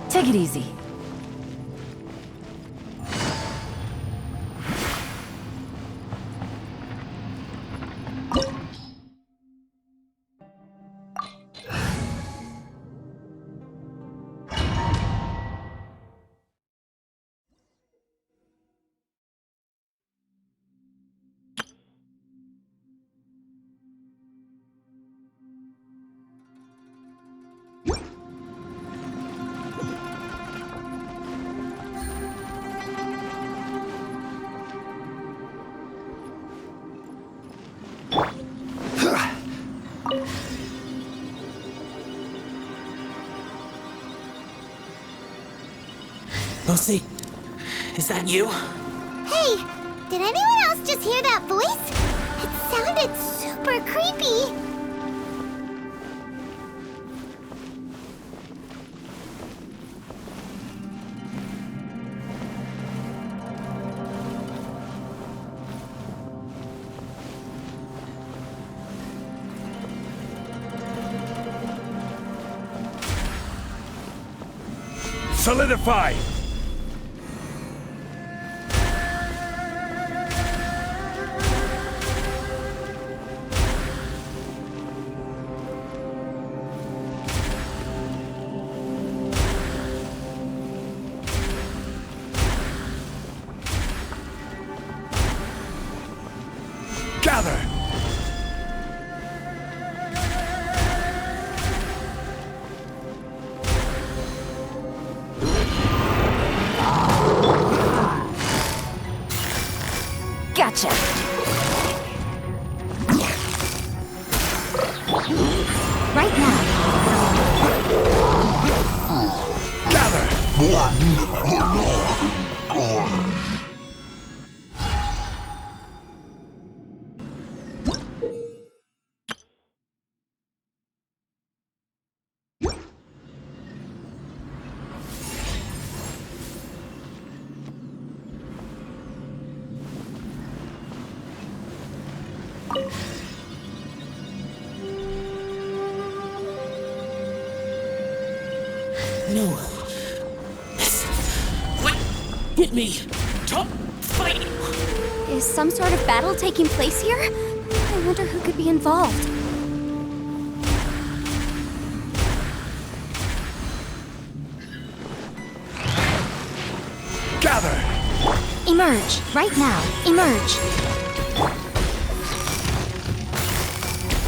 Take it easy. Lucy, is that you? Hey, did anyone else just hear that voice? It sounded super creepy. Solidify! Gather! Gotcha! Right now. Gather! No. What? Hit me! Don't fight! Is some sort of battle taking place here? I wonder who could be involved. Gather! Emerge, right now. Emerge.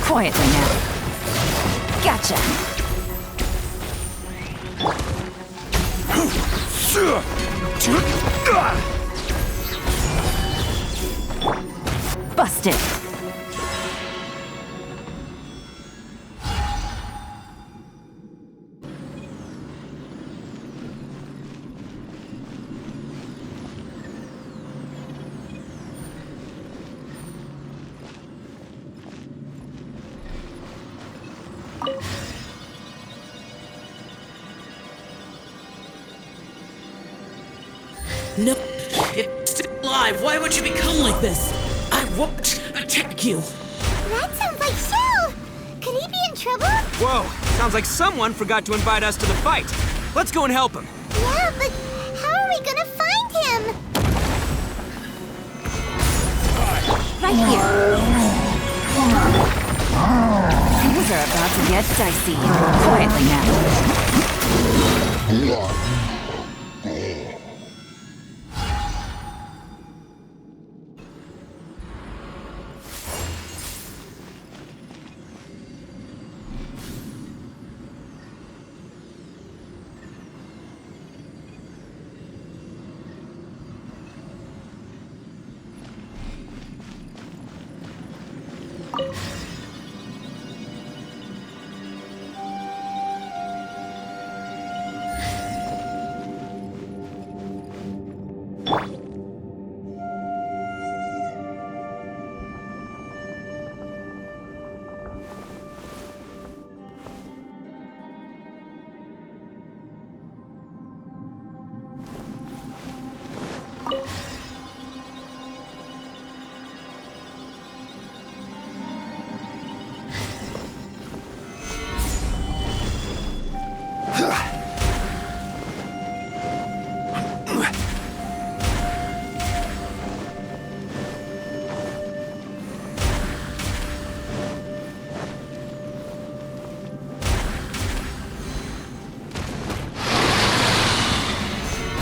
Quietly now. Gotcha! Busted! No, it's still alive. Why would you become like this? I won't attack you. That sounds like Shell! Could he be in trouble? Whoa, sounds like someone forgot to invite us to the fight. Let's go and help him. Yeah, but how are we gonna find him? Right here. Things are about to get dicey. Quietly now.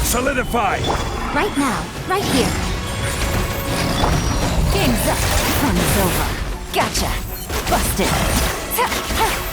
Solidify! Right now, right here. Game's up. Fun is over. Gotcha. Busted. Ha, ha.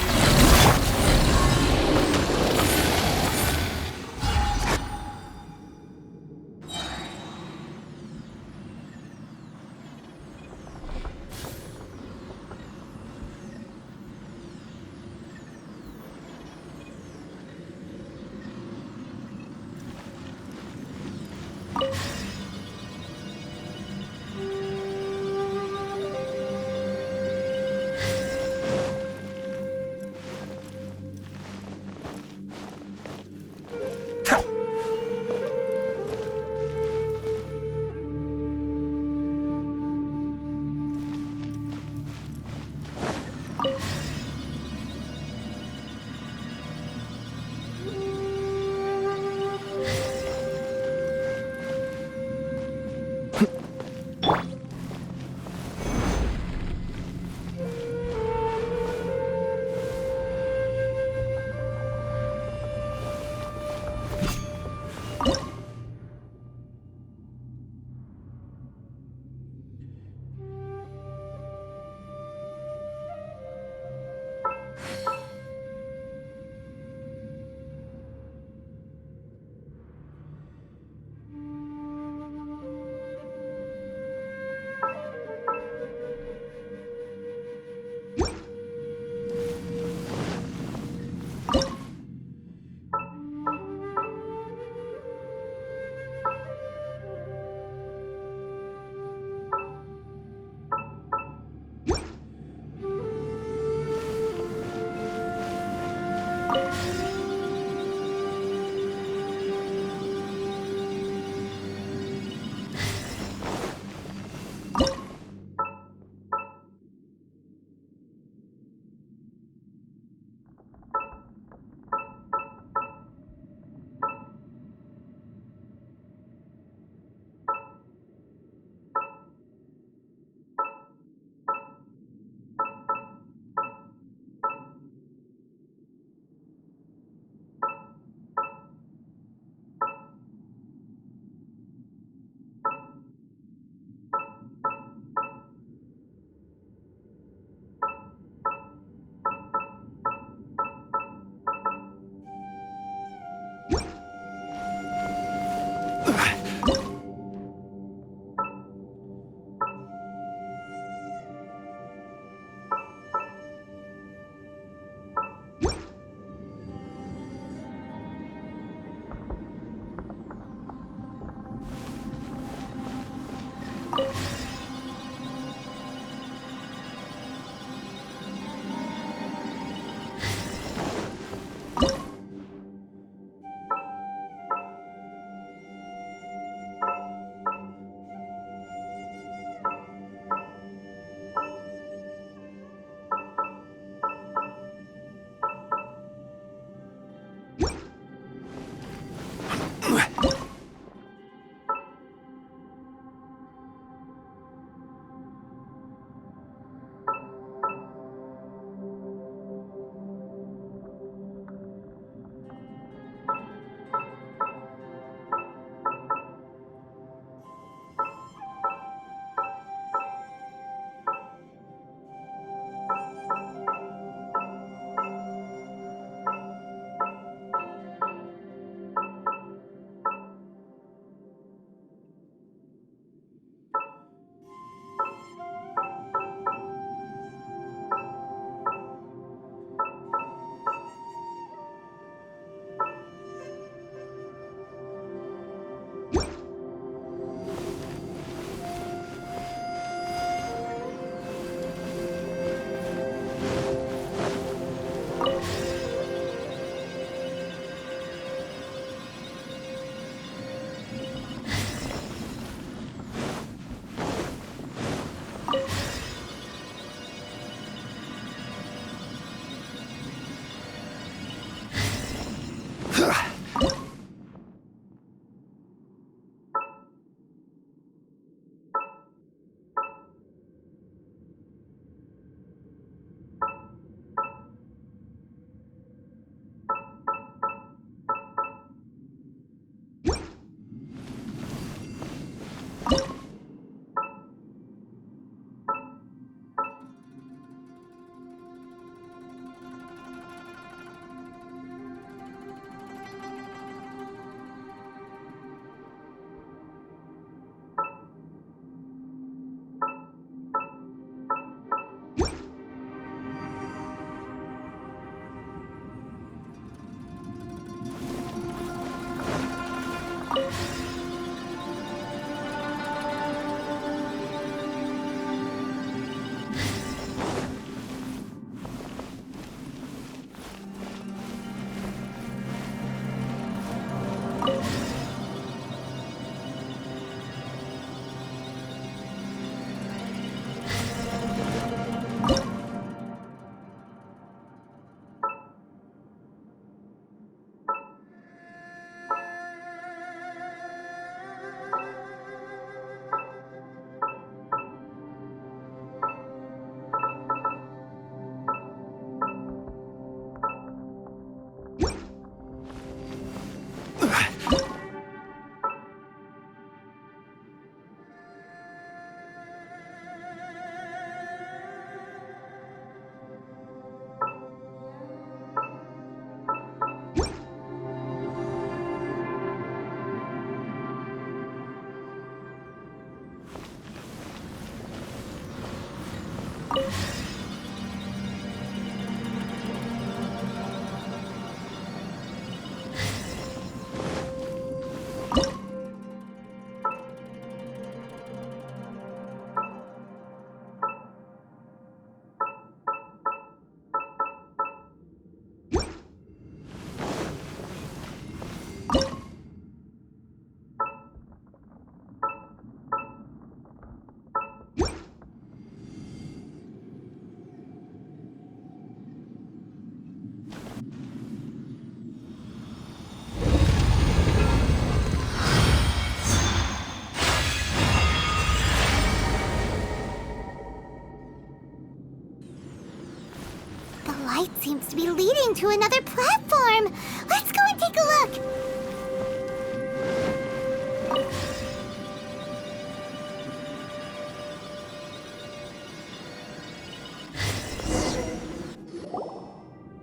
to be leading to another platform. Let's go and take a look.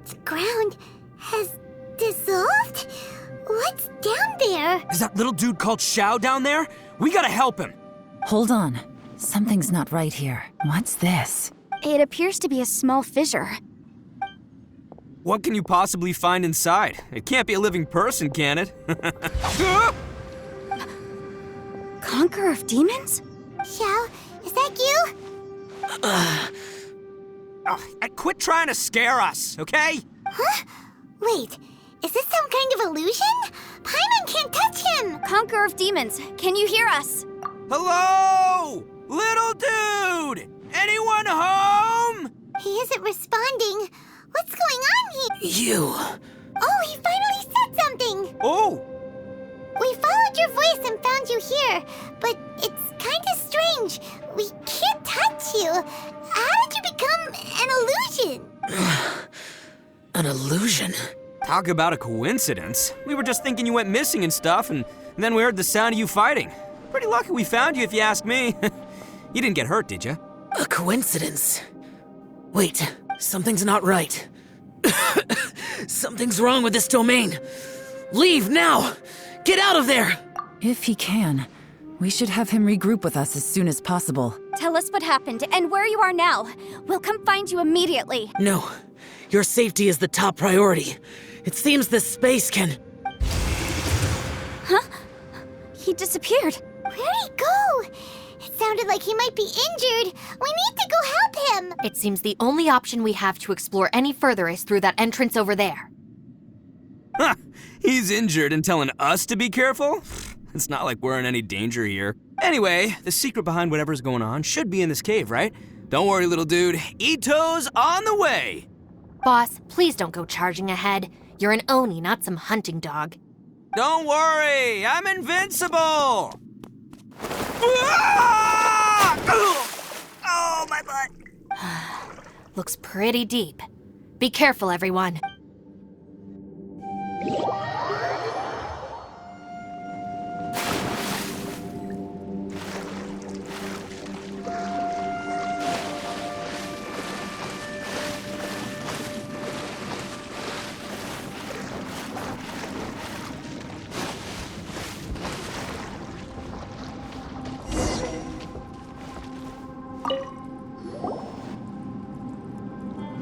The ground has dissolved? What's down there? Is that little dude called Xiao down there? We gotta help him. Hold on. Something's not right here. What's this? It appears to be a small fissure. What can you possibly find inside? It can't be a living person, can it? Conqueror of demons? Xiao, is that you? Quit trying to scare us, okay? Huh? Wait, is this some kind of illusion? Paimon can't touch him! Conqueror of demons, can you hear us? Hello? Little dude! Anyone home? He isn't responding. What's going on here? You. Oh, he finally said something! Oh! We followed your voice and found you here, but it's kind of strange. We can't touch you. How did you become an illusion? An illusion? Talk about a coincidence. We were just thinking you went missing and stuff, and then we heard the sound of you fighting. Pretty lucky we found you, if you ask me. You didn't get hurt, did you? A coincidence? Wait, something's not right. Something's wrong with this domain. Leave now! Get out of there! If he can, we should have him regroup with us as soon as possible. Tell us what happened and where you are now. We'll come find you immediately. No, your safety is the top priority. It seems this space can... Huh? He disappeared. Where'd he go? It sounded like he might be injured. We need to go help him. It seems the only option we have to explore any further is through that entrance over there. Huh, he's injured and telling us to be careful? It's not like we're in any danger here. Anyway, the secret behind whatever's going on should be in this cave, right? Don't worry, little dude. Ito's on the way! Boss, please don't go charging ahead. You're an Oni, not some hunting dog. Don't worry, I'm invincible! Ah! Oh, my butt! Looks pretty deep. Be careful, everyone.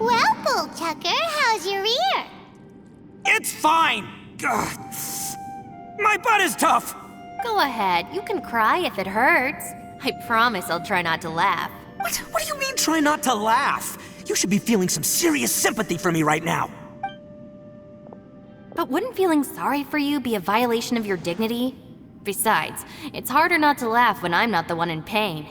Well, Bullchucker, how's your ear? It's fine! Ugh. My butt is tough! Go ahead, you can cry if it hurts. I promise I'll try not to laugh. What do you mean, try not to laugh? You should be feeling some serious sympathy for me right now. But wouldn't feeling sorry for you be a violation of your dignity? Besides, it's harder not to laugh when I'm not the one in pain.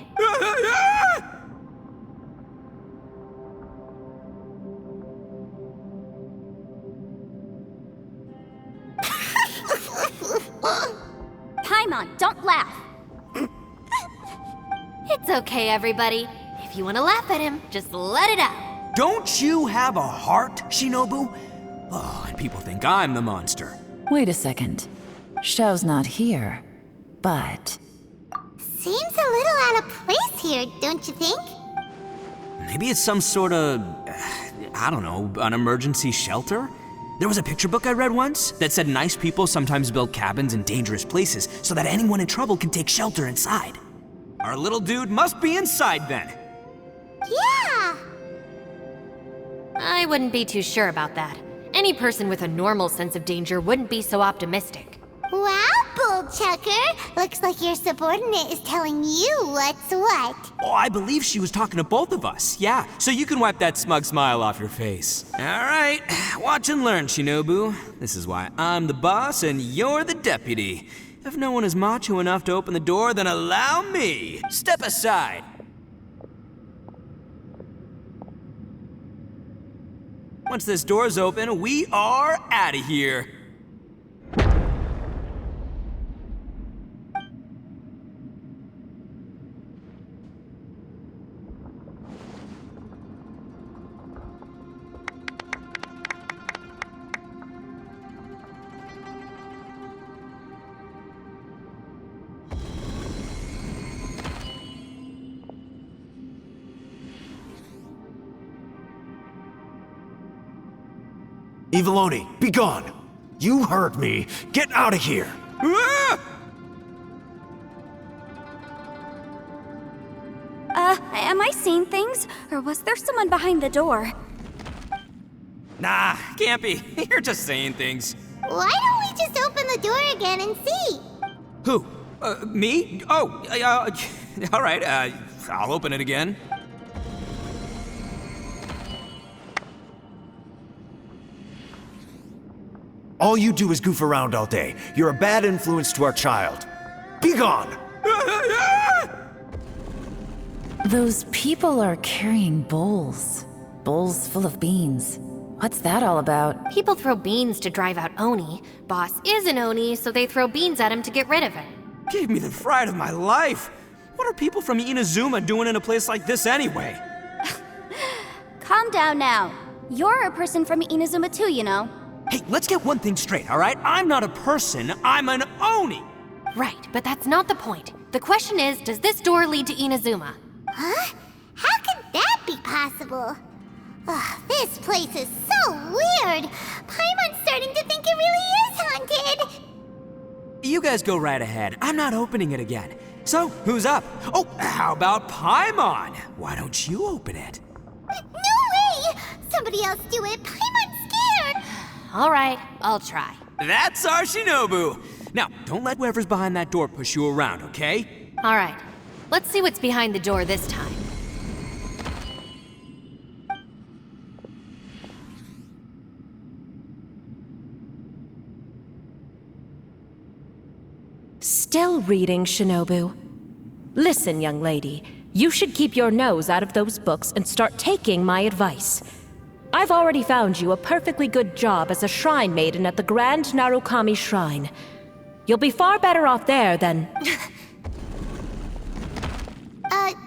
Paimon, don't laugh. It's okay, everybody. If you want to laugh at him, just let it out. Don't you have a heart, Shinobu? Oh, and people think I'm the monster. Wait a second. Xiao's not here, but... Seems a little out of place here, don't you think? Maybe it's some sort of, I don't know, an emergency shelter? There was a picture book I read once that said nice people sometimes build cabins in dangerous places so that anyone in trouble can take shelter inside. Our little dude must be inside then. Yeah! I wouldn't be too sure about that. Any person with a normal sense of danger wouldn't be so optimistic. Wow, Bullchucker! Looks like your subordinate is telling you what's what. Oh, I believe she was talking to both of us. Yeah, so you can wipe that smug smile off your face. All right, watch and learn, Shinobu. This is why I'm the boss and you're the deputy. If no one is macho enough to open the door, then allow me. Step aside. Once this door's open, we are out of here. Eviloni, be gone! You heard me! Get out of here! Ah! Am I seeing things? Or was there someone behind the door? Nah, can't be. You're just saying things. Why don't we just open the door again and see? Who? Me? Oh, all right, I'll open it again. All you do is goof around all day. You're a bad influence to our child. Be gone! Those people are carrying bowls. Bowls full of beans. What's that all about? People throw beans to drive out Oni. Boss is an Oni, so they throw beans at him to get rid of him. Gave me the fright of my life. What are people from Inazuma doing in a place like this anyway? Calm down now. You're a person from Inazuma too, you know. Hey, let's get one thing straight, all right? I'm not a person, I'm an Oni! Right, but that's not the point. The question is, does this door lead to Inazuma? Huh? How could that be possible? Ugh, this place is so weird. Paimon's starting to think it really is haunted. You guys go right ahead. I'm not opening it again. So, who's up? Oh, how about Paimon? Why don't you open it? No way! Somebody else do it. Paimon's scared. All right, I'll try. That's our Shinobu! Now, don't let whoever's behind that door push you around, okay? All right, let's see what's behind the door this time. Still reading, Shinobu. Listen, young lady. You should keep your nose out of those books and start taking my advice. I've already found you a perfectly good job as a shrine maiden at the Grand Narukami Shrine. You'll be far better off there than...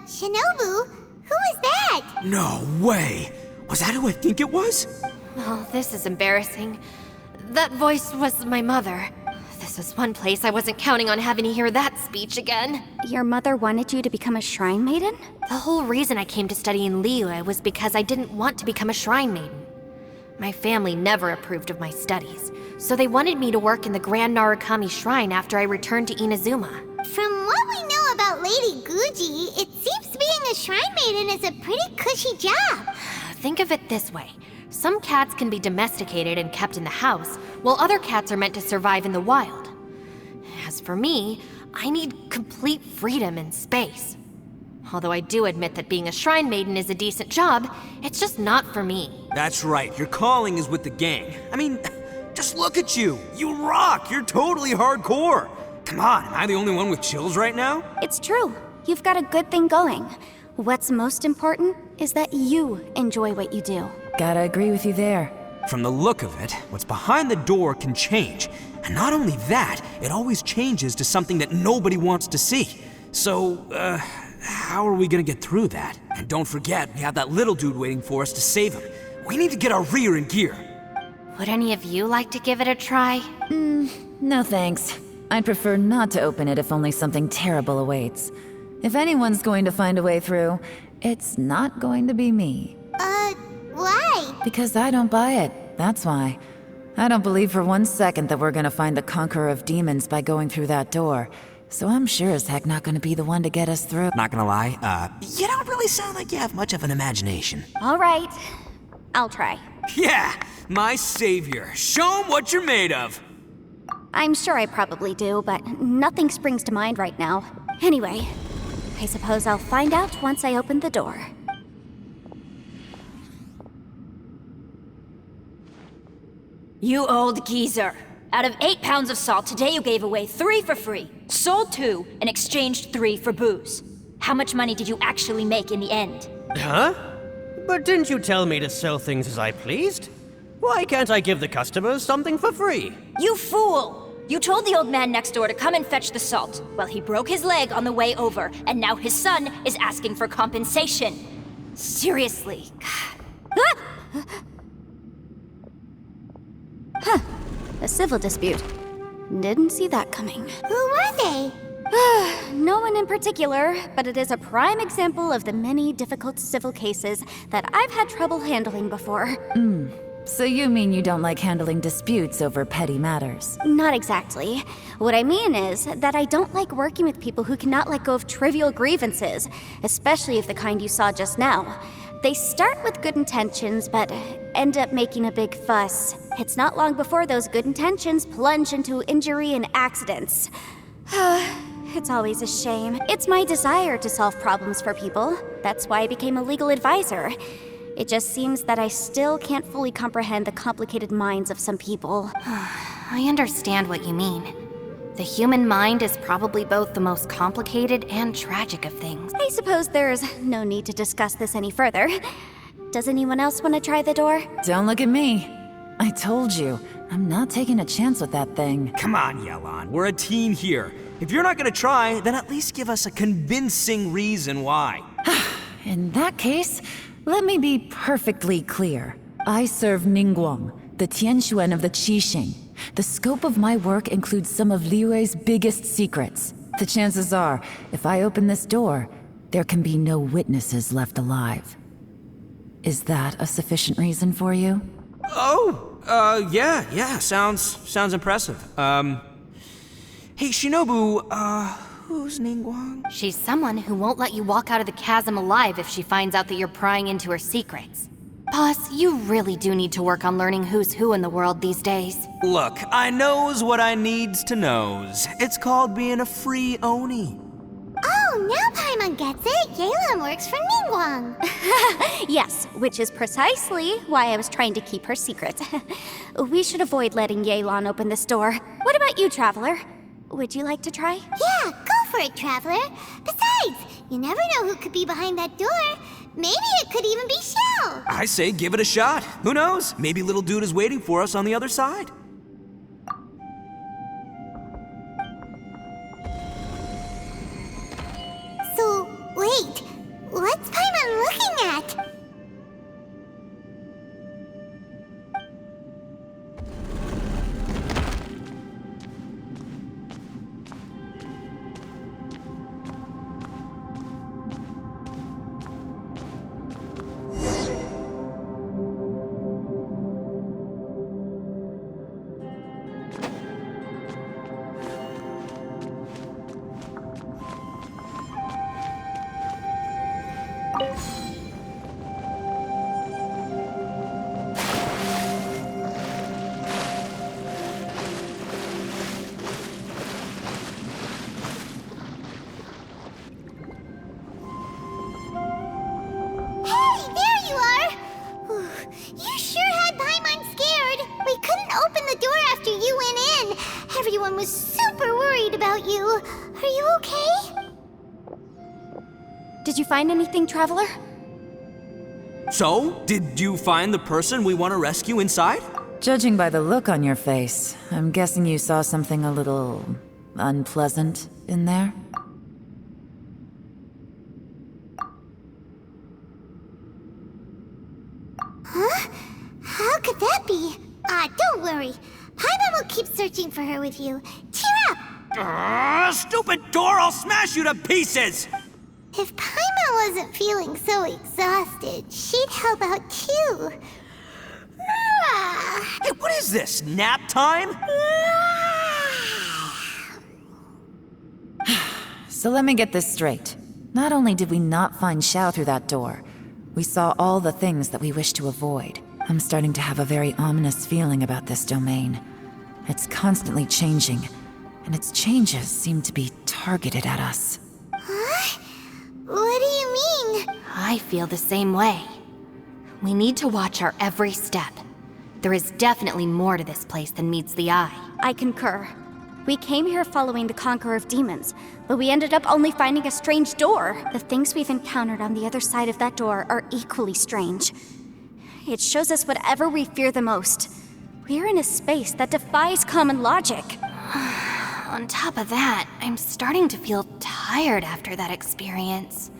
Shinobu? Who is that? No way! Was that who I think it was? Oh, this is embarrassing. That voice was my mother. This is one place I wasn't counting on having to hear that speech again. Your mother wanted you to become a shrine maiden? The whole reason I came to study in Liyue was because I didn't want to become a shrine maiden. My family never approved of my studies, so they wanted me to work in the Grand Narukami Shrine after I returned to Inazuma. From what we know about Lady Guji, it seems being a shrine maiden is a pretty cushy job. Think of it this way. Some cats can be domesticated and kept in the house, while other cats are meant to survive in the wild. As for me, I need complete freedom and space. Although I do admit that being a shrine maiden is a decent job, it's just not for me. That's right, your calling is with the gang. I mean, just look at you. You rock, you're totally hardcore. Come on, am I the only one with chills right now? It's true. You've got a good thing going. What's most important is that you enjoy what you do. Gotta agree with you there. From the look of it, what's behind the door can change. And not only that, it always changes to something that nobody wants to see. So, how are we gonna get through that? And don't forget, we have that little dude waiting for us to save him. We need to get our rear in gear. Would any of you like to give it a try? No thanks. I'd prefer not to open it if only something terrible awaits. If anyone's going to find a way through, it's not going to be me. Why? Because I don't buy it, that's why. I don't believe for 1 second that we're gonna find the Conqueror of Demons by going through that door. So I'm sure as heck not gonna be the one to get us through. Not gonna lie, you don't really sound like you have much of an imagination. All right. I'll try. Yeah, my savior. Show him what you're made of. I'm sure I probably do, but nothing springs to mind right now. Anyway, I suppose I'll find out once I open the door. You old geezer. Out of 8 pounds of salt, today you gave away 3 for free, sold 2, and exchanged 3 for booze. How much money did you actually make in the end? Huh? But didn't you tell me to sell things as I pleased? Why can't I give the customers something for free? You fool! You told the old man next door to come and fetch the salt. Well, he broke his leg on the way over, and now his son is asking for compensation. Seriously. A civil dispute. Didn't see that coming. Who were they? No one in particular, but it is a prime example of the many difficult civil cases that I've had trouble handling before. So you mean you don't like handling disputes over petty matters? Not exactly. What I mean is that I don't like working with people who cannot let go of trivial grievances, especially of the kind you saw just now. They start with good intentions, but end up making a big fuss. It's not long before those good intentions plunge into injury and accidents. It's always a shame. It's my desire to solve problems for people. That's why I became a legal advisor. It just seems that I still can't fully comprehend the complicated minds of some people. I understand what you mean. The human mind is probably both the most complicated and tragic of things. I suppose there's no need to discuss this any further. Does anyone else want to try the door? Don't look at me. I told you, I'm not taking a chance with that thing. Come on, Yelan, we're a team here. If you're not gonna try, then at least give us a convincing reason why. In that case, let me be perfectly clear. I serve Ningguang, the Tianxuan of the Qixing. The scope of my work includes some of Liyue's biggest secrets. The chances are, if I open this door, there can be no witnesses left alive. Is that a sufficient reason for you? Yeah, sounds impressive. Hey, Shinobu, who's Ningguang? She's someone who won't let you walk out of the chasm alive if she finds out that you're prying into her secrets. Boss, you really do need to work on learning who's who in the world these days. Look, I knows what I needs to knows. It's called being a free Oni. Oh, now Paimon gets it. Yelan works for Ningguang. Yes, which is precisely why I was trying to keep her secret. We should avoid letting Yelan open this door. What about you, Traveler? Would you like to try? Yeah, go for it, Traveler. Besides, you never know who could be behind that door. Maybe it could even be Shell. I say give it a shot. Who knows? Maybe little dude is waiting for us on the other side. So, wait. What's Paimon looking at? Everyone was super worried about you. Are you okay? Did you find anything, Traveler? So, did you find the person we want to rescue inside? Judging by the look on your face, I'm guessing you saw something a little unpleasant in there? Huh? How could that be? Don't worry. Paimon will keep searching for her with you. Cheer up! Stupid door! I'll smash you to pieces! If Paimon wasn't feeling so exhausted, she'd help out too. Hey, what is this? Nap time? So let me get this straight. Not only did we not find Xiao through that door, we saw all the things that we wish to avoid. I'm starting to have a very ominous feeling about this domain. It's constantly changing, and its changes seem to be targeted at us. Huh? What do you mean? I feel the same way. We need to watch our every step. There is definitely more to this place than meets the eye. I concur. We came here following the Conqueror of Demons, but we ended up only finding a strange door. The things we've encountered on the other side of that door are equally strange. It shows us whatever we fear the most. We're in a space that defies common logic. On top of that, I'm starting to feel tired after that experience.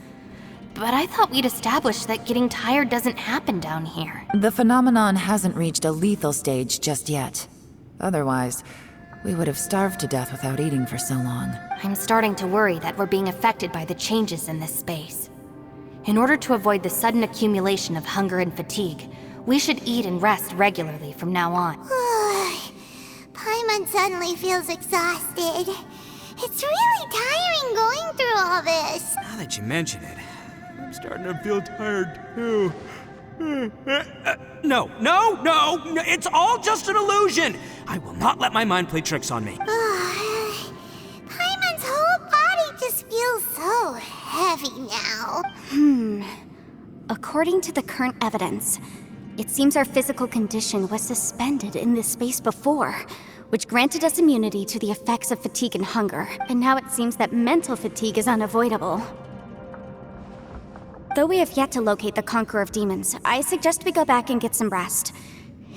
But I thought we'd established that getting tired doesn't happen down here. The phenomenon hasn't reached a lethal stage just yet. Otherwise, we would have starved to death without eating for so long. I'm starting to worry that we're being affected by the changes in this space. In order to avoid the sudden accumulation of hunger and fatigue, We should eat and rest regularly from now on. Paimon suddenly feels exhausted. It's really tiring going through all this. Now that you mention it, I'm starting to feel tired too. No, it's all just an illusion! I will not let my mind play tricks on me. Paimon's whole body just feels so heavy now. According to the current evidence, it seems our physical condition was suspended in this space before, which granted us immunity to the effects of fatigue and hunger. And now it seems that mental fatigue is unavoidable. Though we have yet to locate the Conqueror of Demons, I suggest we go back and get some rest.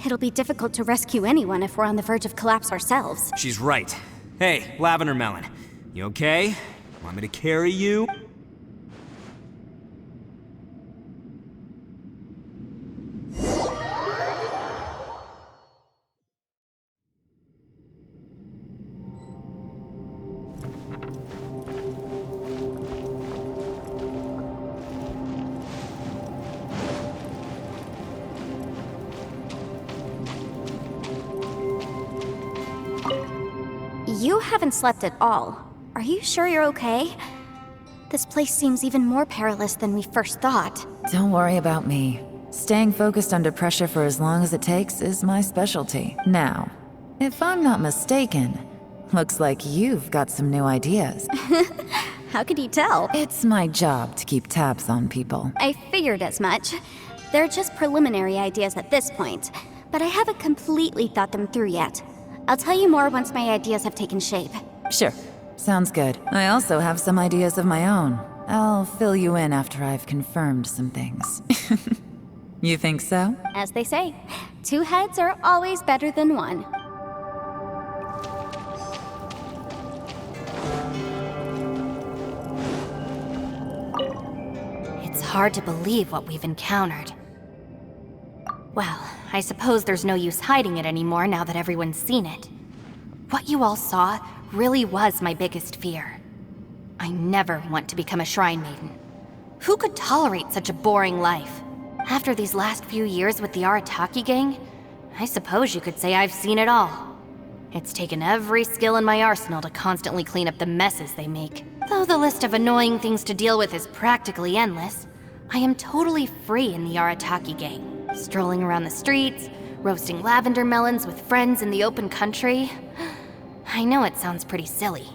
It'll be difficult to rescue anyone if we're on the verge of collapse ourselves. She's right. Hey, Lavender Melon, you okay? Want me to carry you? You haven't slept at all. Are you sure you're okay? This place seems even more perilous than we first thought. Don't worry about me. Staying focused under pressure for as long as it takes is my specialty. Now, if I'm not mistaken, looks like you've got some new ideas. How could you tell? It's my job to keep tabs on people. I figured as much. They're just preliminary ideas at this point, but I haven't completely thought them through yet. I'll tell you more once my ideas have taken shape. Sure. Sounds good. I also have some ideas of my own. I'll fill you in after I've confirmed some things. You think so? As they say, 2 heads are always better than 1. It's hard to believe what we've encountered. Well, I suppose there's no use hiding it anymore now that everyone's seen it. What you all saw really was my biggest fear. I never want to become a Shrine Maiden. Who could tolerate such a boring life? After these last few years with the Arataki gang, I suppose you could say I've seen it all. It's taken every skill in my arsenal to constantly clean up the messes they make. Though the list of annoying things to deal with is practically endless, I am totally free in the Arataki gang. Strolling around the streets, roasting lavender melons with friends in the open country. I know it sounds pretty silly,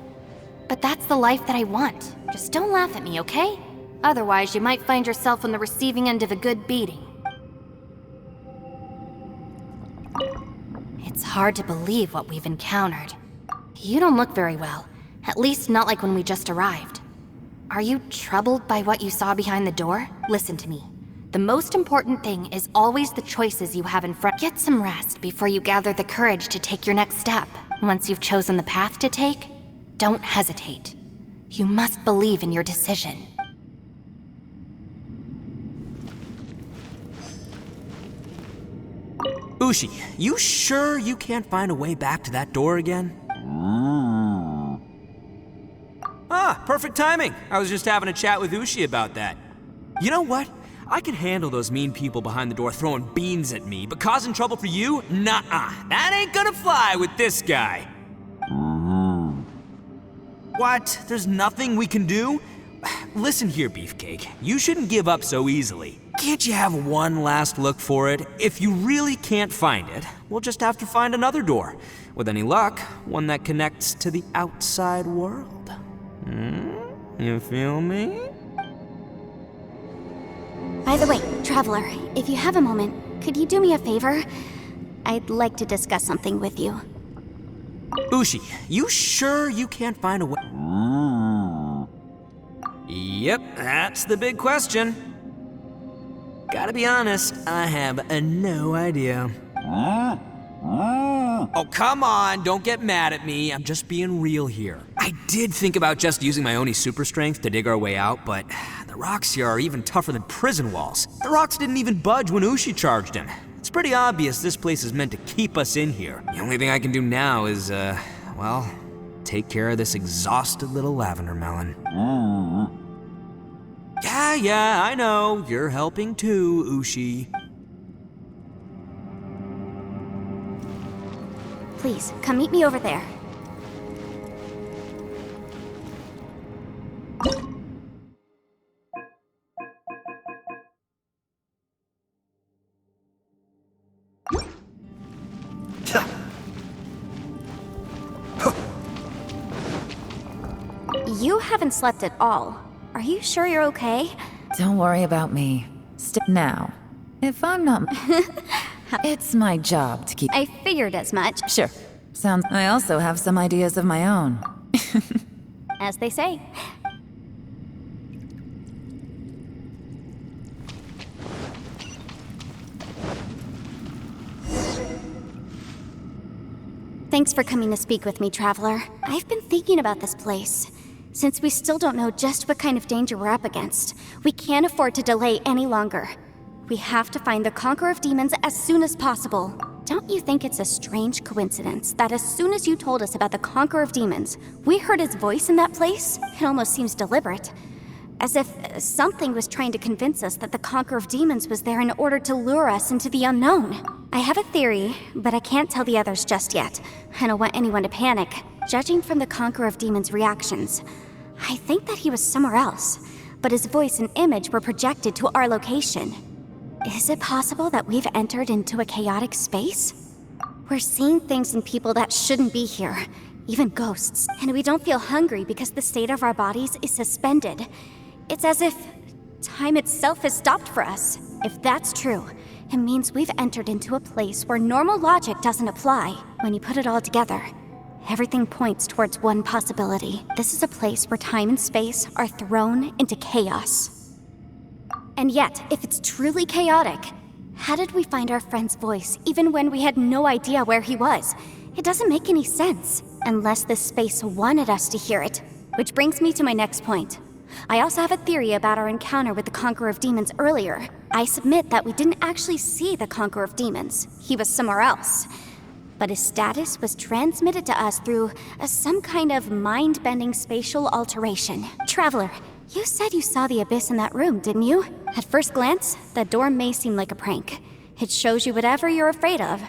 but that's the life that I want. Just don't laugh at me, okay? Otherwise, you might find yourself on the receiving end of a good beating. It's hard to believe what we've encountered. You don't look very well, at least not like when we just arrived. Are you troubled by what you saw behind the door? Listen to me. The most important thing is always the choices you have in front. Get some rest before you gather the courage to take your next step. Once you've chosen the path to take, don't hesitate. You must believe in your decision. Ushi, you sure you can't find a way back to that door again? Ah, perfect timing. I was just having a chat with Ushi about that. You know what? I can handle those mean people behind the door throwing beans at me, but causing trouble for you? Nuh-uh. That ain't gonna fly with this guy. What? There's nothing we can do? Listen here, Beefcake. You shouldn't give up so easily. Can't you have one last look for it? If you really can't find it, we'll just have to find another door. With any luck, one that connects to the outside world. You feel me? By the way, Traveler, if you have a moment, could you do me a favor? I'd like to discuss something with you. Ushi, you sure you can't find a way? Yep, that's the big question. Gotta be honest, I have no idea. Oh, come on, don't get mad at me. I'm just being real here. I did think about just using my Oni super strength to dig our way out, but the rocks here are even tougher than prison walls. The rocks didn't even budge when Ushi charged him. It's pretty obvious this place is meant to keep us in here. The only thing I can do now is, well, take care of this exhausted little lavender melon. Yeah, I know. You're helping too, Ushi. Please, come meet me over there. You haven't slept at all. Are you sure you're okay? Don't worry about me. Now, if I'm not... It's my job to keep... I figured as much. Sure. Sounds... I also have some ideas of my own. As they say. Thanks for coming to speak with me, Traveler. I've been thinking about this place. Since we still don't know just what kind of danger we're up against, we can't afford to delay any longer. We have to find the Conqueror of Demons as soon as possible. Don't you think it's a strange coincidence that as soon as you told us about the Conqueror of Demons, we heard his voice in that place? It almost seems deliberate. As if something was trying to convince us that the Conqueror of Demons was there in order to lure us into the unknown. I have a theory, but I can't tell the others just yet. I don't want anyone to panic. Judging from the Conqueror of Demons' reactions, I think that he was somewhere else, but his voice and image were projected to our location. Is it possible that we've entered into a chaotic space? We're seeing things in people that shouldn't be here, even ghosts, and we don't feel hungry because the state of our bodies is suspended. It's as if time itself has stopped for us. If that's true, it means we've entered into a place where normal logic doesn't apply. When you put it all together, everything points towards one possibility. This is a place where time and space are thrown into chaos. And yet, if it's truly chaotic, how did we find our friend's voice even when we had no idea where he was? It doesn't make any sense, unless this space wanted us to hear it. Which brings me to my next point. I also have a theory about our encounter with the Conqueror of Demons earlier. I submit that we didn't actually see the Conqueror of Demons. He was somewhere else. But his status was transmitted to us through some kind of mind-bending spatial alteration. Traveler, you said you saw the abyss in that room, didn't you? At first glance, that door may seem like a prank. It shows you whatever you're afraid of,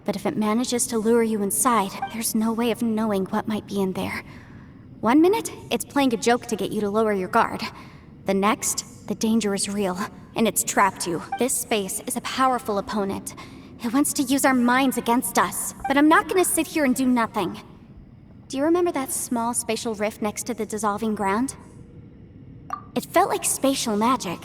but if it manages to lure you inside, there's no way of knowing what might be in there. 1 minute, it's playing a joke to get you to lower your guard. The next, the danger is real, and it's trapped you. This space is a powerful opponent. It wants to use our minds against us, but I'm not gonna sit here and do nothing. Do you remember that small spatial rift next to the dissolving ground? It felt like spatial magic,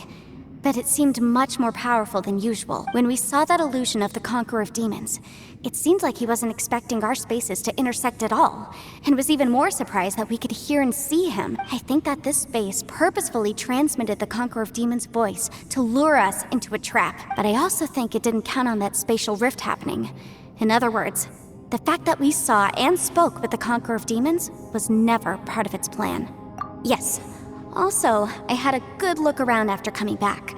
but it seemed much more powerful than usual. When we saw that illusion of the Conqueror of Demons, it seemed like he wasn't expecting our spaces to intersect at all, and was even more surprised that we could hear and see him. I think that this space purposefully transmitted the Conqueror of Demons' voice to lure us into a trap, but I also think it didn't count on that spatial rift happening. In other words, the fact that we saw and spoke with the Conqueror of Demons was never part of its plan. Yes. Also, I had a good look around after coming back.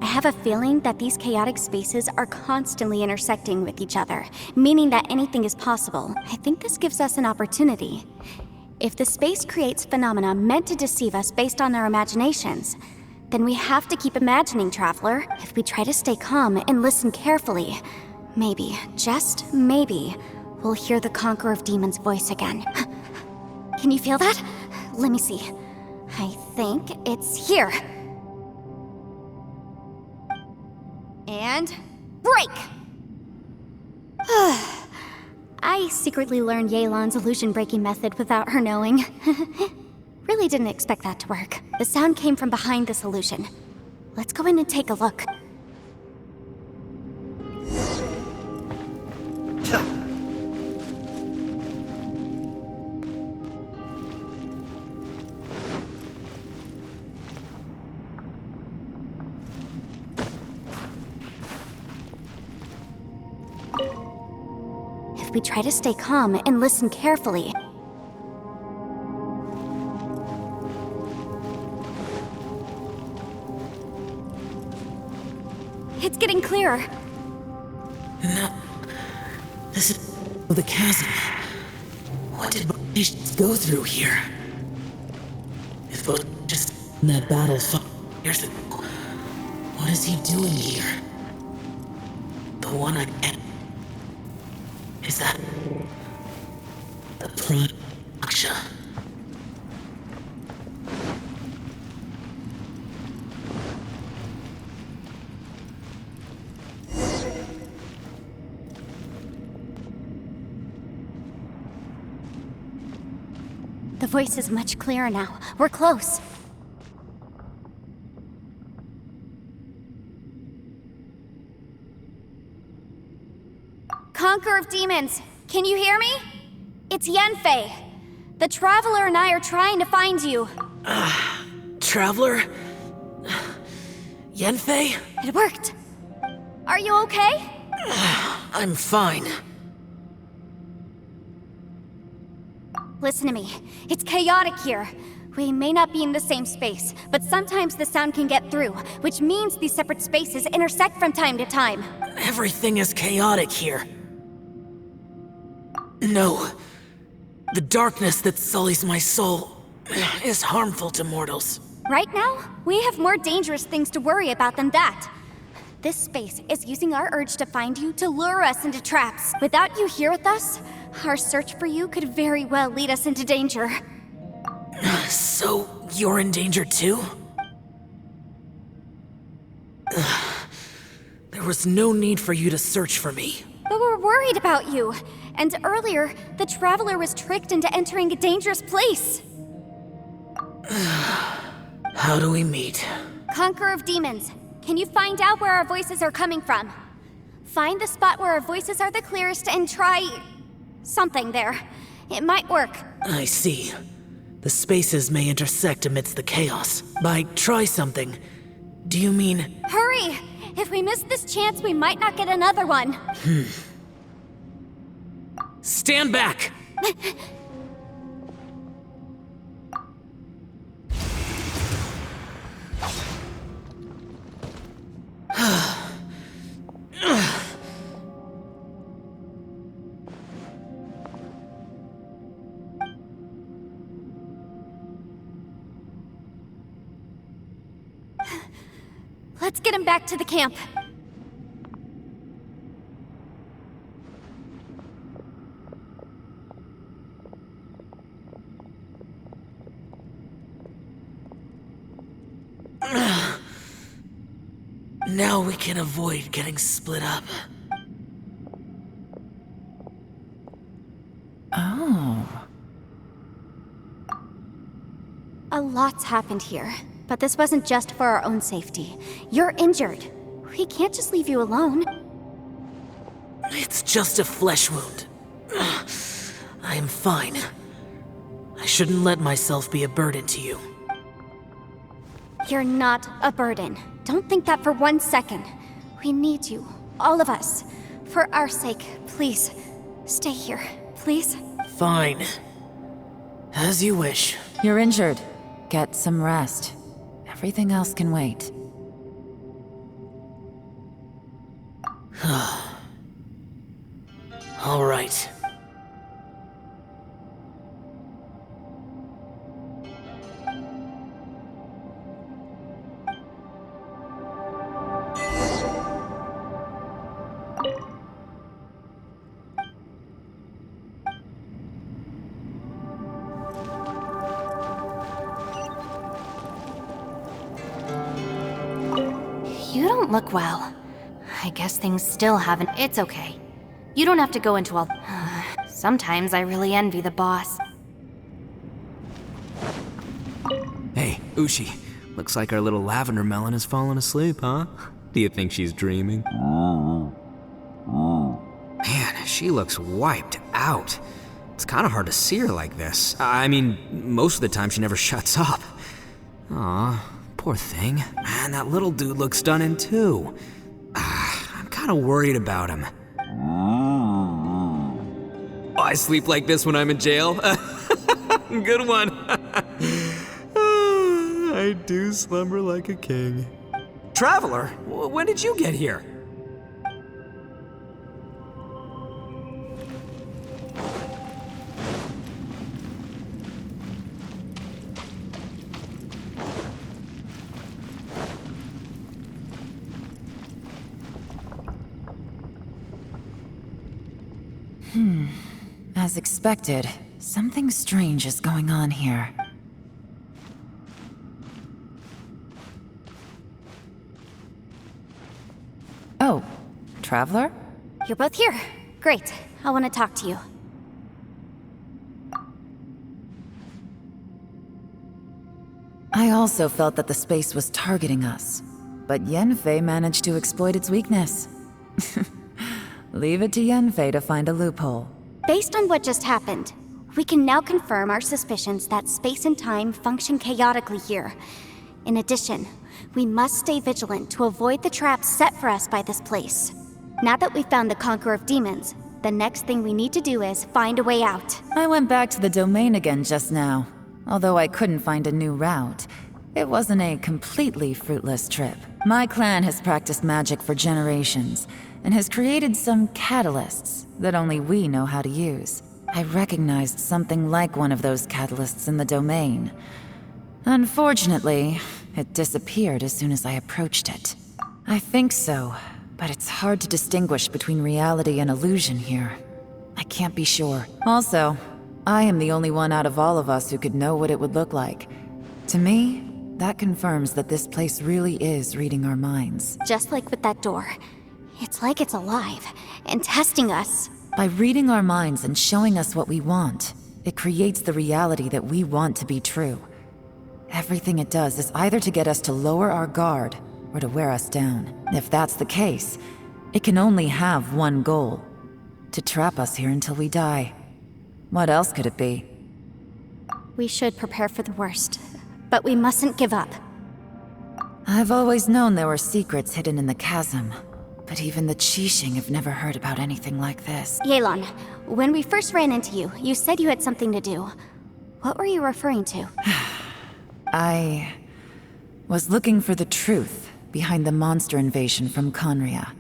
I have a feeling that these chaotic spaces are constantly intersecting with each other, meaning that anything is possible. I think this gives us an opportunity. If the space creates phenomena meant to deceive us based on our imaginations, then we have to keep imagining, Traveler. If we try to stay calm and listen carefully, maybe, just maybe, we'll hear the Conqueror of Demons' voice again. Can you feel that? Let me see. I think it's here. And break! I secretly learned Yelan's illusion-breaking method without her knowing. Really didn't expect that to work. The sound came from behind this illusion. Let's go in and take a look. If we try to stay calm and listen carefully, it's getting clearer. No. This is the chasm. What did Bautish go through here? If Bautish just in that battle fought years ago, what is he doing here? The one I... Is that The prime Aksha. The voice is much clearer now. We're close. Conqueror of Demons, can you hear me? It's Yenfei. The Traveler and I are trying to find you. Traveler? Yenfei? It worked. Are you okay? I'm fine. Listen to me. It's chaotic here. We may not be in the same space, but sometimes the sound can get through, which means these separate spaces intersect from time to time. Everything is chaotic here. No. The darkness that sullies my soul is harmful to mortals. Right now, we have more dangerous things to worry about than that. This space is using our urge to find you to lure us into traps. Without you here with us, our search for you could very well lead us into danger. So, you're in danger too? There was no need for you to search for me. But we're worried about you. And earlier, the Traveler was tricked into entering a dangerous place. How do we meet? Conqueror of Demons, can you find out where our voices are coming from? Find the spot where our voices are the clearest and try... something there. It might work. I see. The spaces may intersect amidst the chaos. By try something, do you mean... Hurry! If we miss this chance, we might not get another one. Stand back! Let's get him back to the camp. Now we can avoid getting split up. Oh. A lot's happened here, but this wasn't just for our own safety. You're injured. We can't just leave you alone. It's just a flesh wound. I am fine. I shouldn't let myself be a burden to you. You're not a burden. Don't think that for 1 second. We need you, all of us. For our sake, please, stay here, please. Fine. As you wish. You're injured. Get some rest. Everything else can wait. All right. You don't look well. I guess things still haven't. It's okay. You don't have to go into all. Sometimes I really envy the boss. Hey, Ushi. Looks like our little lavender melon has fallen asleep, huh? Do you think she's dreaming? Man, she looks wiped out. It's kind of hard to see her like this. I mean, most of the time she never shuts up. Aw, poor thing. Man, that little dude looks stunning too. I'm kind of worried about him. Oh, I sleep like this when I'm in jail? Good one. I do slumber like a king. Traveler, when did you get here? As expected, Something strange is going on here. Oh, Traveler? You're both here. Great. I want to talk to you. I also felt that the space was targeting us, but Yenfei managed to exploit its weakness. Leave it to Yenfei to find a loophole. Based on what just happened, we can now confirm our suspicions that space and time function chaotically here. In addition, we must stay vigilant to avoid the traps set for us by this place. Now that we've found the Conqueror of Demons, the next thing we need to do is find a way out. I went back to the domain again just now. Although I couldn't find a new route, it wasn't a completely fruitless trip. My clan has practiced magic for generations, and has created some catalysts that only we know how to use. I recognized something like one of those catalysts in the domain. Unfortunately, it disappeared as soon as I approached it. I think so, but it's hard to distinguish between reality and illusion here. I can't be sure. Also, I am the only one out of all of us who could know what it would look like. To me, that confirms that this place really is reading our minds. Just like with that door. It's like it's alive, and testing us. By reading our minds and showing us what we want, it creates the reality that we want to be true. Everything it does is either to get us to lower our guard, or to wear us down. If that's the case, it can only have one goal: to trap us here until we die. What else could it be? We should prepare for the worst, but we mustn't give up. I've always known there were secrets hidden in the chasm, but even the Qixing have never heard about anything like this. Yelan, when we first ran into you, you said you had something to do. What were you referring to? I was looking for the truth behind the monster invasion from Conria.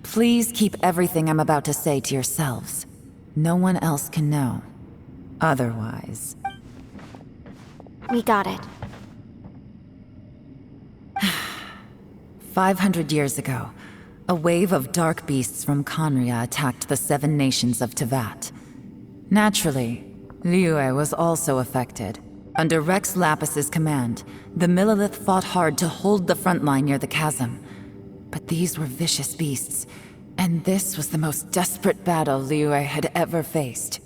Please keep everything I'm about to say to yourselves. No one else can know. Otherwise... We got it. 500 years ago, a wave of dark beasts from Conria attacked the 7 nations of Tevat. Naturally, Liyue was also affected. Under Rex Lapis's command, the Millelith fought hard to hold the front line near the chasm. But these were vicious beasts, and this was the most desperate battle Liyue had ever faced.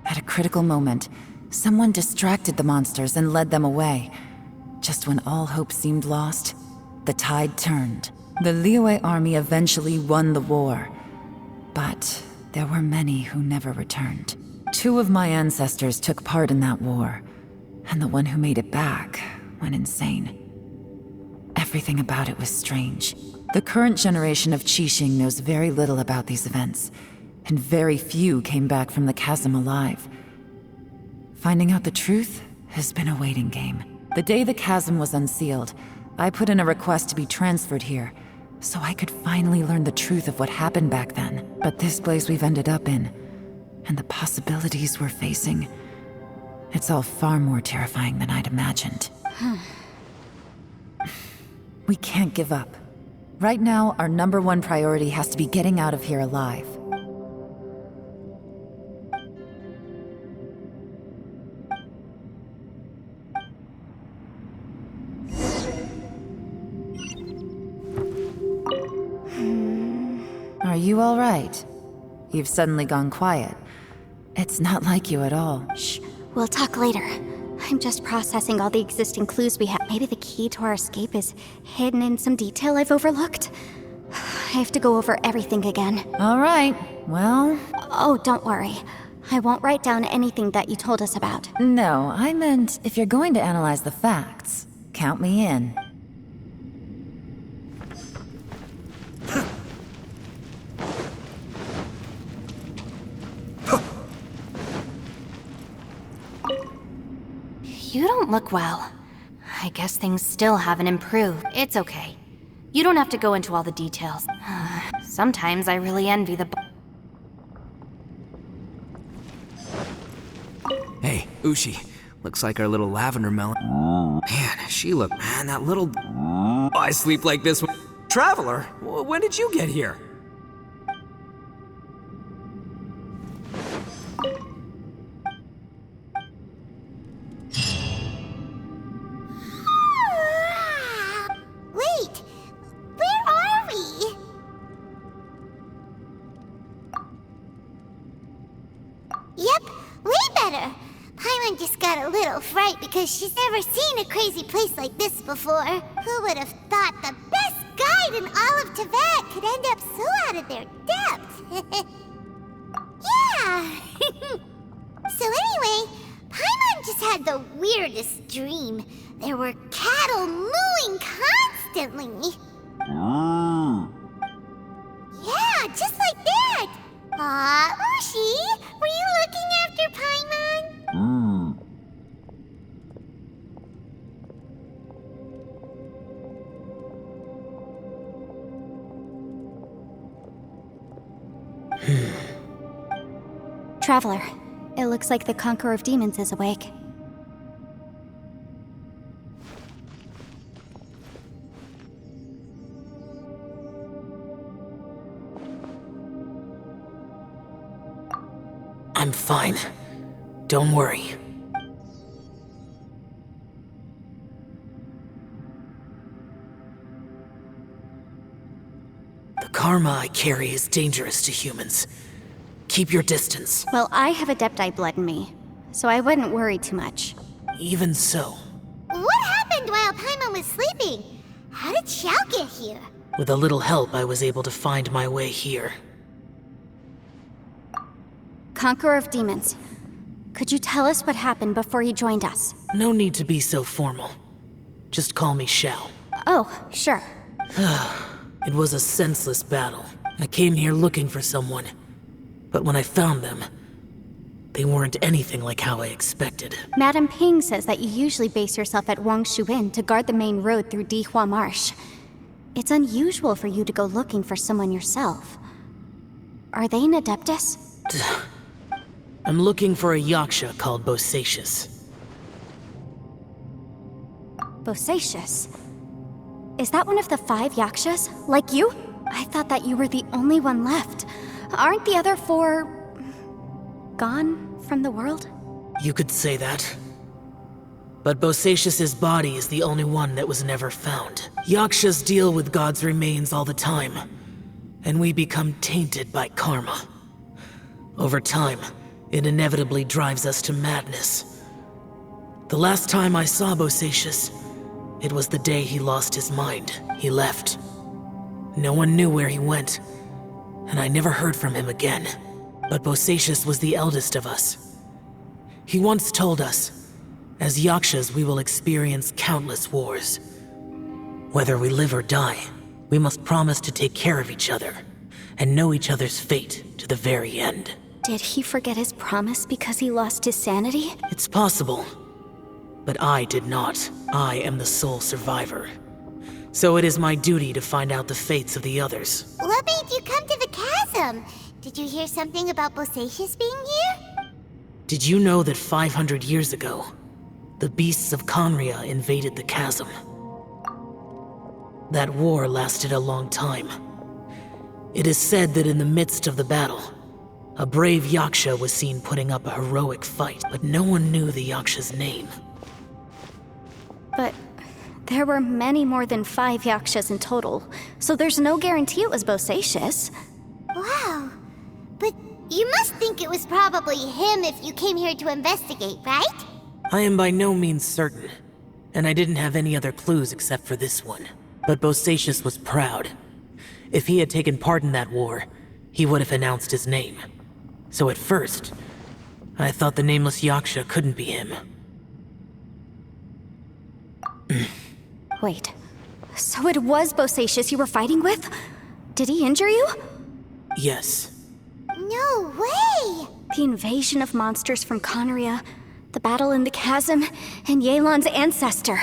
At a critical moment, someone distracted the monsters and led them away. Just when all hope seemed lost, the tide turned. The Liyue army eventually won the war. But there were many who never returned. 2 of my ancestors took part in that war, and the one who made it back went insane. Everything about it was strange. The current generation of Qixing knows very little about these events, and very few came back from the chasm alive. Finding out the truth has been a waiting game. The day the chasm was unsealed, I put in a request to be transferred here, so I could finally learn the truth of what happened back then. But this place we've ended up in, and the possibilities we're facing, it's all far more terrifying than I'd imagined. We can't give up. Right now, our #1 priority has to be getting out of here alive. Are you all right? You've suddenly gone quiet. It's not like you at all. Shh, we'll talk later. I'm just processing all the existing clues we have. Maybe the key to our escape is hidden in some detail I've overlooked? I have to go over everything again. All right, well... Oh, don't worry. I won't write down anything that you told us about. No, I meant if you're going to analyze the facts, count me in. You don't look well. I guess things still haven't improved. It's okay. You don't have to go into all the details. Sometimes I really envy the... Hey, Ushi. Looks like our little lavender melon. Man, she looked... Man, that little... I sleep like this one. Traveler? When did you get here? Wait, where are we? Yep, way better. Paimon just got a little fright because she's never seen a crazy place like this before. Who would have thought the best guide in all of Tibet could end up so out of their depth? Yeah! So anyway, Paimon just had the weirdest dream. There were cattle mooing constantly. Yeah, just like that. Aw, Ushi, were you looking after Paimon? Traveler, it looks like the Conqueror of Demons is awake. I'm fine. Don't worry. The karma I carry is dangerous to humans. Keep your distance. Well, I have Adepti blood in me, so I wouldn't worry too much. Even so, What happened while Paimon was sleeping? How did Xiao get here? with a little help, I was able to find my way here. Conqueror of Demons, could you tell us what happened before you joined us? No need to be so formal. Just call me Xiao. Oh, sure. It was a senseless battle. I came here looking for someone, but when I found them, they weren't anything like how I expected. Madame Ping says that you usually base yourself at Wangshu Inn to guard the main road through Dihua Marsh. It's unusual for you to go looking for someone yourself. Are they an Adeptus? I'm looking for a Yaksha called Bosacius. Bosacius? Is that one of the 5 Yakshas? Like you? I thought that you were the only one left. Aren't the other 4... gone from the world? You could say that. But Bosacius's body is the only one that was never found. Yakshas deal with God's remains all the time, and we become tainted by karma. Over time, it inevitably drives us to madness. The last time I saw Bosacius, it was the day he lost his mind. He left. No one knew where he went, and I never heard from him again. But Bosacius was the eldest of us. He once told us, as Yakshas we will experience countless wars. Whether we live or die, we must promise to take care of each other, and know each other's fate to the very end. Did he forget his promise because he lost his sanity? It's possible, but I did not. I am the sole survivor. So it is my duty to find out the fates of the others. What made you come to the chasm? Did you hear something about Bosacius being here? Did you know that 500 years ago, the beasts of Conria invaded the chasm? That war lasted a long time. It is said that in the midst of the battle, a brave Yaksha was seen putting up a heroic fight, but no one knew the Yaksha's name. But there were many more than 5 Yakshas in total, so there's no guarantee it was Bosacius. Wow. But you must think it was probably him if you came here to investigate, right? I am by no means certain, and I didn't have any other clues except for this one. But Bosacius was proud. If he had taken part in that war, he would have announced his name. So at first, I thought the nameless Yaksha couldn't be him. Wait, so it was Bosacius you were fighting with? Did he injure you? Yes. No way! The invasion of monsters from Conria, the battle in the chasm, and Yelan's ancestor.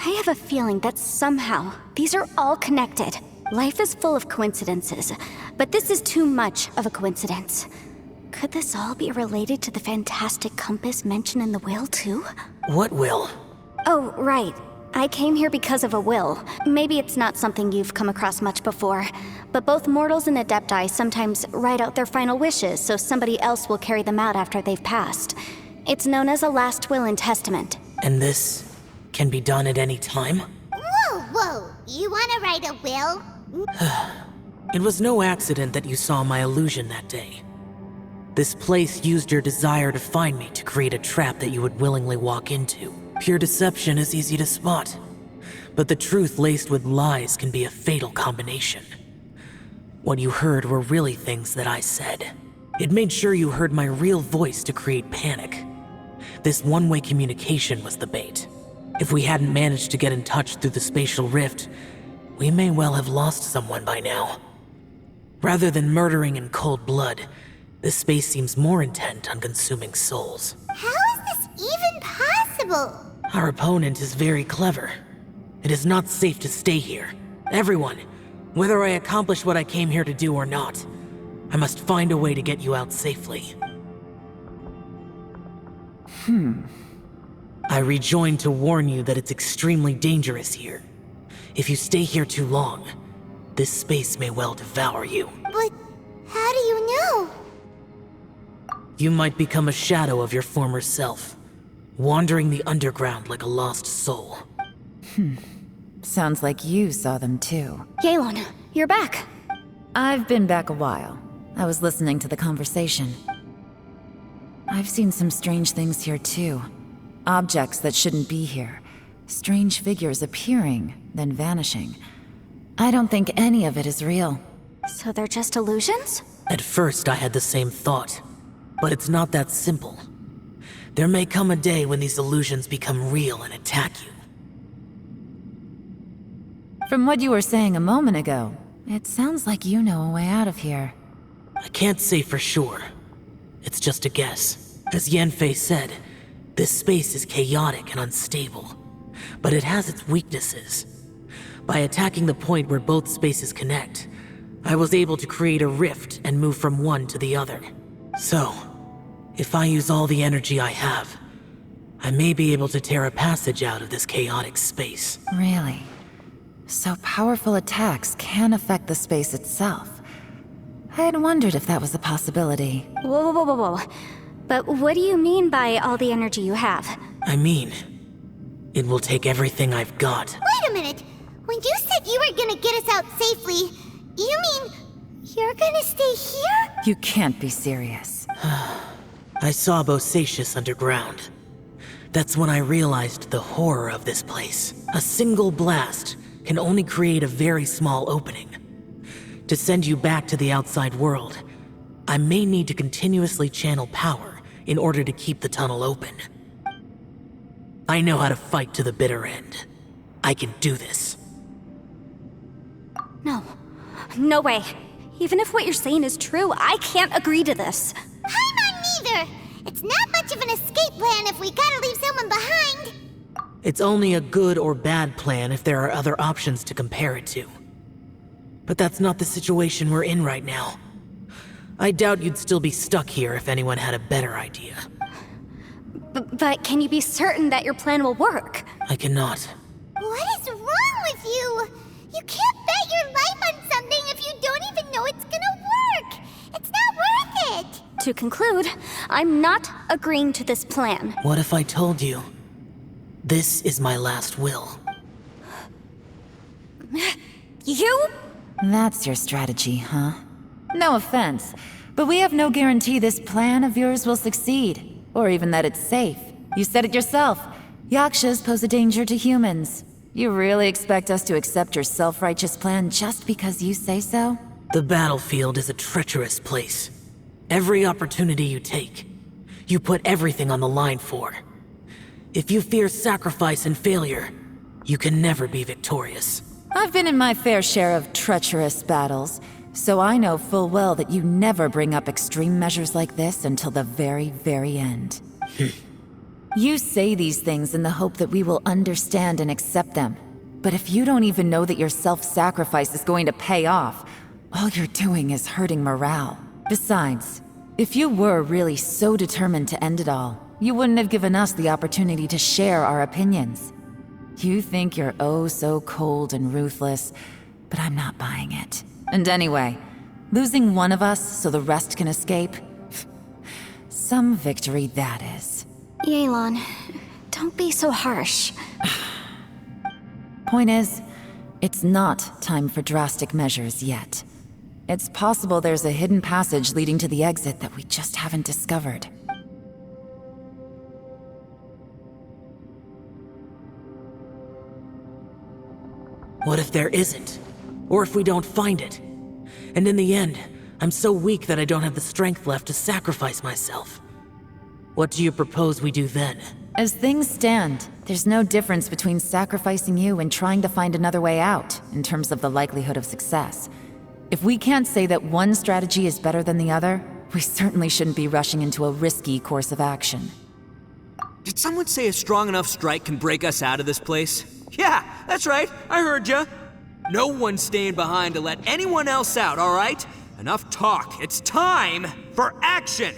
I have a feeling that somehow these are all connected. Life is full of coincidences, but this is too much of a coincidence. Could this all be related to the fantastic compass mentioned in the will, too? What will? Oh, right. I came here because of a will. Maybe it's not something you've come across much before, but both mortals and adepti sometimes write out their final wishes so somebody else will carry them out after they've passed. It's known as a last will and testament. And this can be done at any time? Whoa. You wanna write a will? It was no accident that you saw my illusion that day. This place used your desire to find me to create a trap that you would willingly walk into. Pure deception is easy to spot, but the truth laced with lies can be a fatal combination. What you heard were really things that I said. It made sure you heard my real voice to create panic. This one-way communication was the bait. If we hadn't managed to get in touch through the spatial rift, we may well have lost someone by now. Rather than murdering in cold blood, this space seems more intent on consuming souls. How is this even possible? Our opponent is very clever. It is not safe to stay here. Everyone, whether I accomplish what I came here to do or not, I must find a way to get you out safely. I rejoined to warn you that it's extremely dangerous here. If you stay here too long, this space may well devour you. But how do you know? You might become a shadow of your former self, wandering the underground like a lost soul. Sounds like you saw them too. Yelan, you're back. I've been back a while. I was listening to the conversation. I've seen some strange things here too. Objects that shouldn't be here. Strange figures appearing, then vanishing. I don't think any of it is real. So they're just illusions? At first, I had the same thought, but it's not that simple. There may come a day when these illusions become real and attack you. From what you were saying a moment ago, it sounds like you know a way out of here. I can't say for sure. It's just a guess. As Yanfei said, this space is chaotic and unstable, but it has its weaknesses. By attacking the point where both spaces connect, I was able to create a rift and move from one to the other. So, if I use all the energy I have, I may be able to tear a passage out of this chaotic space. Really? So powerful attacks can affect the space itself. I had wondered if that was a possibility. Whoa. But what do you mean by all the energy you have? I mean, it will take everything I've got. Wait a minute. When you said you were gonna get us out safely, you mean you're gonna stay here? You can't be serious. I saw Bosacius underground. That's when I realized the horror of this place. A single blast can only create a very small opening. To send you back to the outside world, I may need to continuously channel power in order to keep the tunnel open. I know how to fight to the bitter end. I can do this. No way. Even if what you're saying is true, I can't agree to this. I'm not neither. It's not much of an escape plan if we gotta leave someone behind. It's only a good or bad plan if there are other options to compare it to. But that's not the situation we're in right now. I doubt you'd still be stuck here if anyone had a better idea. But can you be certain that your plan will work? I cannot. What is wrong with you? You can't bet your life on something if you don't even know it's gonna work. It's not worth it. To conclude, I'm not agreeing to this plan. What if I told you, this is my last will? You? That's your strategy, huh? No offense, but we have no guarantee this plan of yours will succeed, or even that it's safe. You said it yourself. Yakshas pose a danger to humans. You really expect us to accept your self-righteous plan just because you say so? The battlefield is a treacherous place. Every opportunity you take, you put everything on the line for. If you fear sacrifice and failure, you can never be victorious. I've been in my fair share of treacherous battles, so I know full well that you never bring up extreme measures like this until the very, very end. You say these things in the hope that we will understand and accept them. But if you don't even know that your self-sacrifice is going to pay off, all you're doing is hurting morale. Besides, if you were really so determined to end it all, you wouldn't have given us the opportunity to share our opinions. You think you're oh so cold and ruthless, but I'm not buying it. And anyway, losing one of us so the rest can escape? Some victory that is. Yelan, don't be so harsh. Point is, it's not time for drastic measures yet. It's possible there's a hidden passage leading to the exit that we just haven't discovered. What if there isn't? Or if we don't find it? And in the end, I'm so weak that I don't have the strength left to sacrifice myself. What do you propose we do then? As things stand, there's no difference between sacrificing you and trying to find another way out, in terms of the likelihood of success. If we can't say that one strategy is better than the other, we certainly shouldn't be rushing into a risky course of action. Did someone say a strong enough strike can break us out of this place? Yeah, that's right, I heard ya. No one's staying behind to let anyone else out, all right? Enough talk, it's time for action!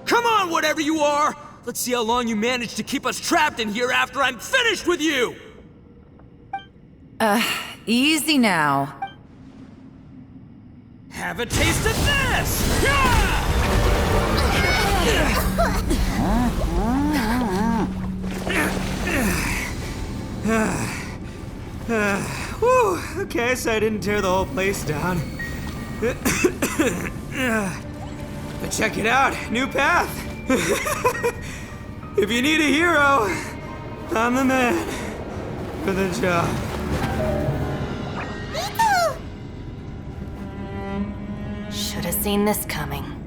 Come on, whatever you are! Let's see how long you manage to keep us trapped in here after I'm finished with you! Easy now. Have a taste of this! Yeah! Whew, okay, so I didn't tear the whole place down. But check it out, new path. If you need a hero, I'm the man for the job. Should have seen this coming.